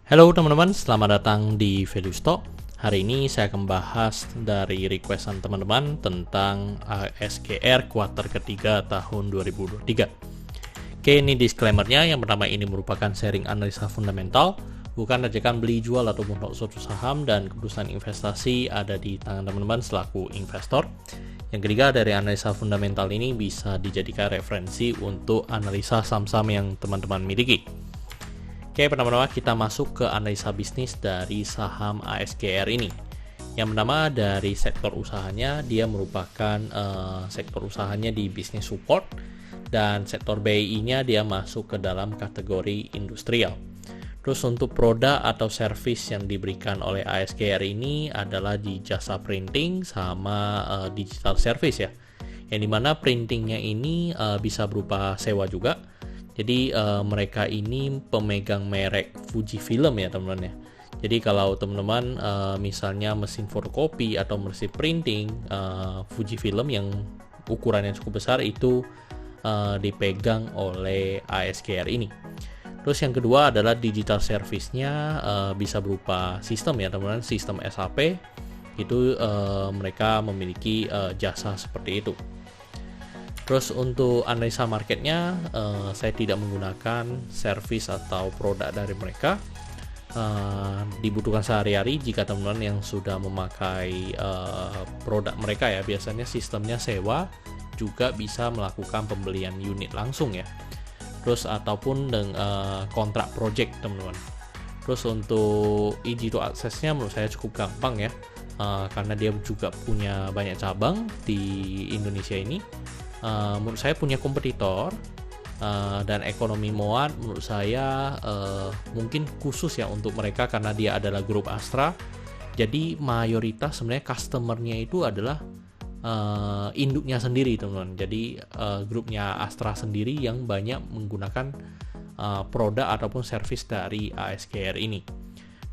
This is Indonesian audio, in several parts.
Halo teman-teman, selamat datang di Value Stock. Hari ini saya akan bahas dari requestan teman-teman tentang ASGR kuartal ketiga tahun 2023. Oke, ini disclaimer-nya. Yang pertama, ini merupakan sharing analisa fundamental, bukan ajakan beli jual ataupun suatu saham, dan keputusan investasi ada di tangan teman-teman selaku investor. Yang ketiga, dari analisa fundamental ini bisa dijadikan referensi untuk analisa saham-saham yang teman-teman miliki. Oke, pertama-tama kita masuk ke analisa bisnis dari saham ASGR ini. Yang pertama, dari sektor usahanya, dia merupakan sektor usahanya di bisnis support, dan sektor BI-nya dia masuk ke dalam kategori industrial. Terus untuk produk atau service yang diberikan oleh ASGR ini adalah di jasa printing sama digital service ya. Yang dimana printingnya ini bisa berupa sewa juga. Jadi mereka ini pemegang merek Fujifilm ya teman-teman ya. Jadi kalau teman-teman misalnya mesin fotokopi atau mesin printing Fujifilm yang ukurannya cukup besar itu dipegang oleh ASGR ini. Terus yang kedua adalah digital service-nya bisa berupa sistem ya teman-teman, sistem SAP itu mereka memiliki jasa seperti itu. Terus untuk analisa marketnya, saya tidak menggunakan service atau produk dari mereka. Dibutuhkan sehari-hari jika teman-teman yang sudah memakai produk mereka ya, biasanya sistemnya sewa, juga bisa melakukan pembelian unit langsung ya. Terus ataupun dengan kontrak project teman-teman. Terus untuk easy to access-nya menurut saya cukup gampang ya, karena dia juga punya banyak cabang di Indonesia ini. Menurut saya punya kompetitor dan ekonomi Moat menurut saya mungkin khusus ya untuk mereka karena dia adalah grup Astra. Jadi mayoritas sebenarnya customernya itu adalah induknya sendiri teman-teman. Jadi grupnya Astra sendiri yang banyak menggunakan produk ataupun service dari ASGR ini.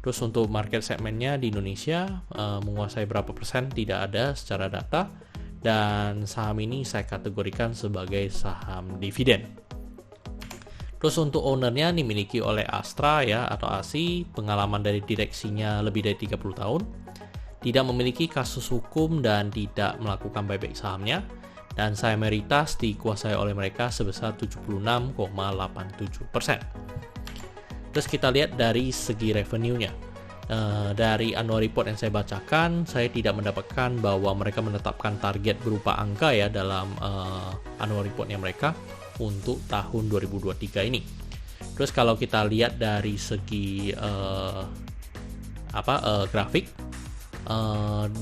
Terus untuk market segmennya di Indonesia menguasai berapa persen tidak ada secara data. Dan saham ini saya kategorikan sebagai saham dividen. Terus untuk ownernya dimiliki oleh Astra ya atau ASI, pengalaman dari direksinya lebih dari 30 tahun, tidak memiliki kasus hukum dan tidak melakukan buyback sahamnya, dan saham mayoritas dikuasai oleh mereka sebesar 76,87%. Terus kita lihat dari segi revenue-nya. Dari annual report yang saya bacakan, saya tidak mendapatkan bahwa mereka menetapkan target berupa angka ya dalam annual reportnya mereka untuk tahun 2023 ini. Terus kalau kita lihat dari segi grafik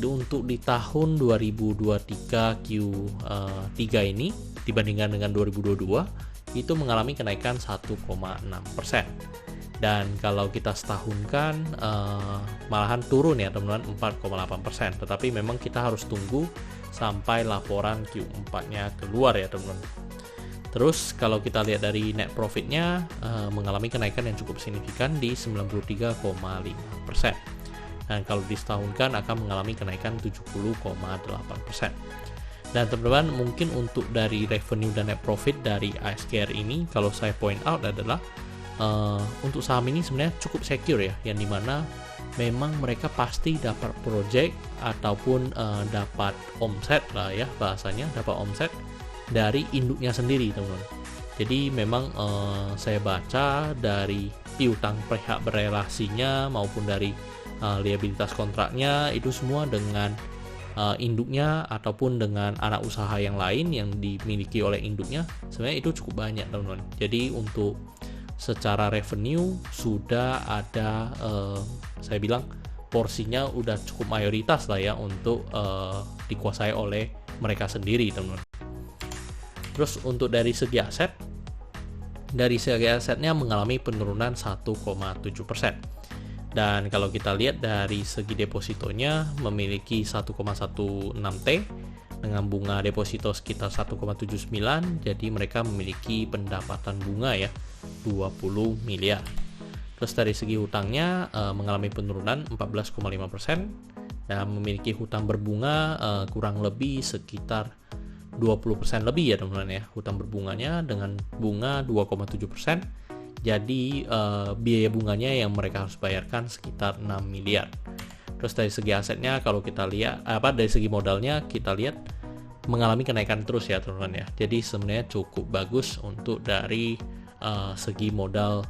untuk di tahun 2023 Q3 ini dibandingkan dengan 2022 itu mengalami kenaikan 1,6%. Dan kalau kita setahunkan malahan turun ya teman-teman 4,8%. Tetapi memang kita harus tunggu sampai laporan Q4-nya keluar ya teman-teman. Terus kalau kita lihat dari net profit-nya mengalami kenaikan yang cukup signifikan di 93,5%. Dan kalau disetahunkan akan mengalami kenaikan 70,8%. Dan teman-teman mungkin untuk dari revenue dan net profit dari ASGR ini kalau saya point out adalah untuk saham ini sebenarnya cukup secure ya, yang dimana memang mereka pasti dapat project ataupun dapat omset lah ya bahasanya, dapat omset dari induknya sendiri teman-teman. Jadi memang saya baca dari piutang pihak berelasinya maupun dari liabilitas kontraknya itu semua dengan induknya ataupun dengan anak usaha yang lain yang dimiliki oleh induknya sebenarnya itu cukup banyak teman-teman. Jadi untuk secara revenue sudah ada saya bilang porsinya udah cukup mayoritas lah ya untuk dikuasai oleh mereka sendiri teman-teman. Terus untuk dari segi asetnya mengalami penurunan 1,7%. Dan kalau kita lihat dari segi depositonya memiliki 1,16 T dengan bunga deposito sekitar 1,79, jadi mereka memiliki pendapatan bunga ya 20 miliar. Terus dari segi hutangnya mengalami penurunan 14,5% dan memiliki hutang berbunga kurang lebih sekitar 20% lebih ya teman-teman ya hutang berbunganya dengan bunga 2,7%, Jadi biaya bunganya yang mereka harus bayarkan sekitar 6 miliar. Terus dari segi asetnya kalau kita lihat dari segi modalnya kita lihat mengalami kenaikan terus ya teman-teman ya. Jadi sebenarnya cukup bagus untuk dari segi modal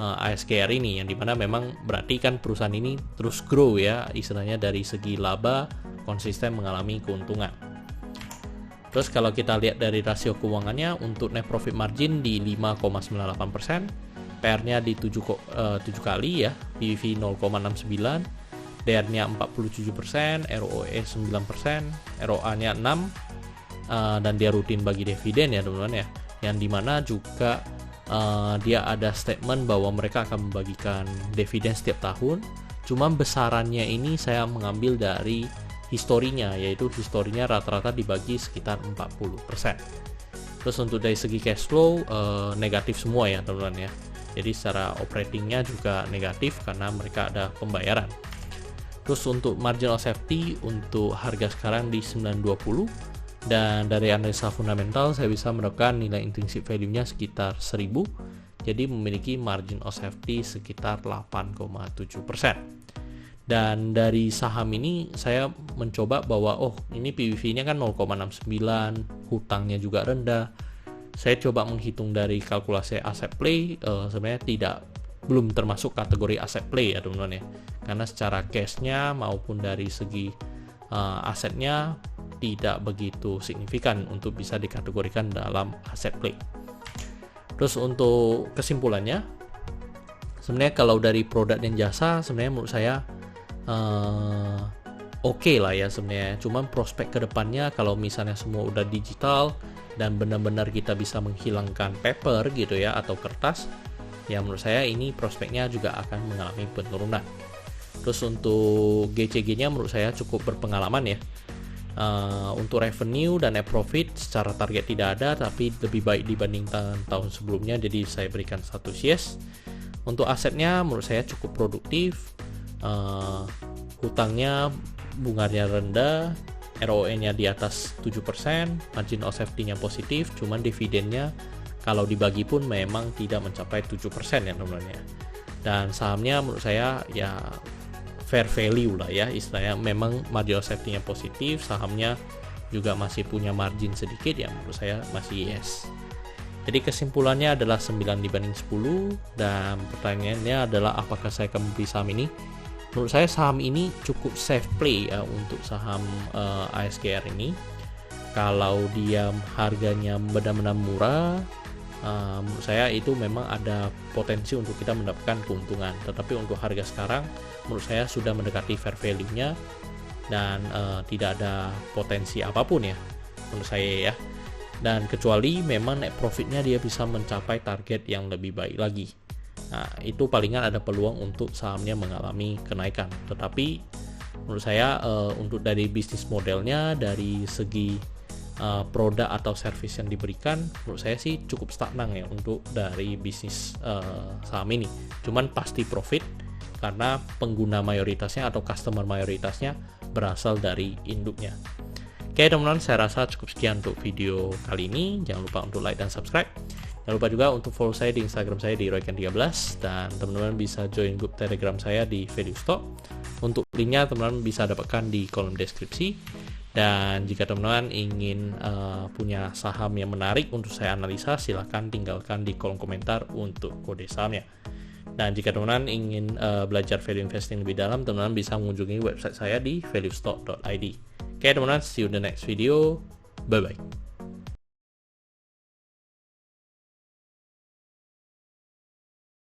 ASKR ini, yang dimana memang berarti kan perusahaan ini terus grow ya, istilahnya dari segi laba konsisten mengalami keuntungan. Terus kalau kita lihat dari rasio keuangannya, untuk net profit margin di 5,98%, PR-nya di 7 kali ya, PBV 0,69, DR-nya 47%, ROE 9%, ROA-nya 6, dan dia rutin bagi dividen ya teman-teman ya. Yang dimana juga dia ada statement bahwa mereka akan membagikan dividen setiap tahun. Cuma besarannya ini saya mengambil dari historinya, yaitu historinya rata-rata dibagi sekitar 40%. Terus untuk dari segi cash flow negatif semua ya teman-teman ya. Jadi secara operatingnya juga negatif karena mereka ada pembayaran. Terus untuk margin of safety untuk harga sekarang di 920, dan dari analisa fundamental saya bisa menemukan nilai intrinsic value-nya sekitar 1000. Jadi memiliki margin of safety sekitar 8,7%. Dan dari saham ini saya mencoba bahwa ini PBV-nya kan 0,69, hutangnya juga rendah. Saya coba menghitung dari kalkulasi asset play, sebenarnya belum termasuk kategori asset play ya teman-teman ya. Karena secara cash-nya maupun dari segi asetnya tidak begitu signifikan untuk bisa dikategorikan dalam asset play. Terus untuk kesimpulannya, sebenarnya kalau dari produk dan jasa sebenarnya menurut saya oke lah ya sebenarnya. Cuman prospek kedepannya kalau misalnya semua udah digital dan benar-benar kita bisa menghilangkan paper gitu ya atau kertas, ya menurut saya ini prospeknya juga akan mengalami penurunan. Terus untuk GCG-nya menurut saya cukup berpengalaman ya. Untuk revenue dan net profit secara target tidak ada, tapi lebih baik dibandingkan tahun sebelumnya, jadi saya berikan 1 yes. Untuk asetnya menurut saya cukup produktif. Hutangnya bunganya rendah, ROE-nya di atas 7%, margin of safety-nya positif, cuman dividennya kalau dibagi pun memang tidak mencapai 7% ya teman-teman ya. Dan sahamnya menurut saya ya fair value lah ya, istilahnya memang margin of safety-nya positif, sahamnya juga masih punya margin sedikit ya, menurut saya masih yes. Jadi kesimpulannya adalah 9 dibanding 10, dan pertanyaannya adalah apakah saya akan membeli saham ini? Menurut saya saham ini cukup safe play ya untuk saham ASKR ini. Kalau dia harganya benar-benar murah, menurut saya itu memang ada potensi untuk kita mendapatkan keuntungan. Tetapi untuk harga sekarang menurut saya sudah mendekati fair value-nya dan tidak ada potensi apapun ya menurut saya ya. Dan kecuali memang net profit-nya dia bisa mencapai target yang lebih baik lagi. Nah, itu palingan ada peluang untuk sahamnya mengalami kenaikan. Tetapi menurut saya untuk dari bisnis modelnya, dari segi produk atau service yang diberikan, menurut saya sih cukup stagnan ya untuk dari bisnis saham ini. Cuman pasti profit karena pengguna mayoritasnya atau customer mayoritasnya berasal dari induknya. Oke teman-teman, saya rasa cukup sekian untuk video kali ini. Jangan lupa untuk like dan subscribe. Jangan lupa juga untuk follow saya di Instagram saya di royken13, dan teman-teman bisa join grup Telegram saya di Value Stock. Untuk linknya teman-teman bisa dapatkan di kolom deskripsi. Dan jika teman-teman ingin punya saham yang menarik untuk saya analisa, silahkan tinggalkan di kolom komentar untuk kode sahamnya. Dan jika teman-teman ingin belajar value investing lebih dalam, teman-teman bisa mengunjungi website saya di valuestock.id. Oke teman-teman, see you in the next video. Bye-bye.